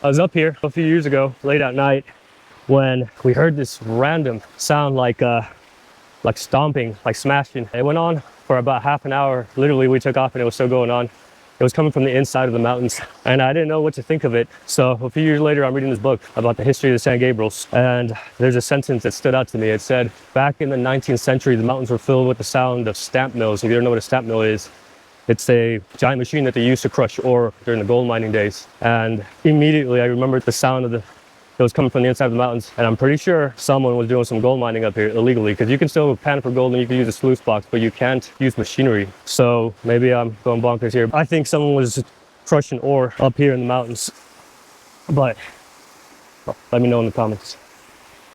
I was up here a few years ago, late at night, when we heard this random sound like stomping, like smashing. It went on for about half an hour. Literally, we took off and it was still going on. It was coming from the inside of the mountains, and I didn't know what to think of it. So a few years later, I'm reading this book about the history of the San Gabriels, and there's a sentence that stood out to me. It said, back in the 19th century, the mountains were filled with the sound of stamp mills. If you don't know what a stamp mill is, it's a giant machine that they used to crush ore during the gold mining days. And immediately I remembered the sound of it was coming from the inside of the mountains. And I'm pretty sure someone was doing some gold mining up here illegally, because you can still pan for gold and you can use a sluice box, but you can't use machinery. So maybe I'm going bonkers here. I think someone was crushing ore up here in the mountains. But let me know in the comments.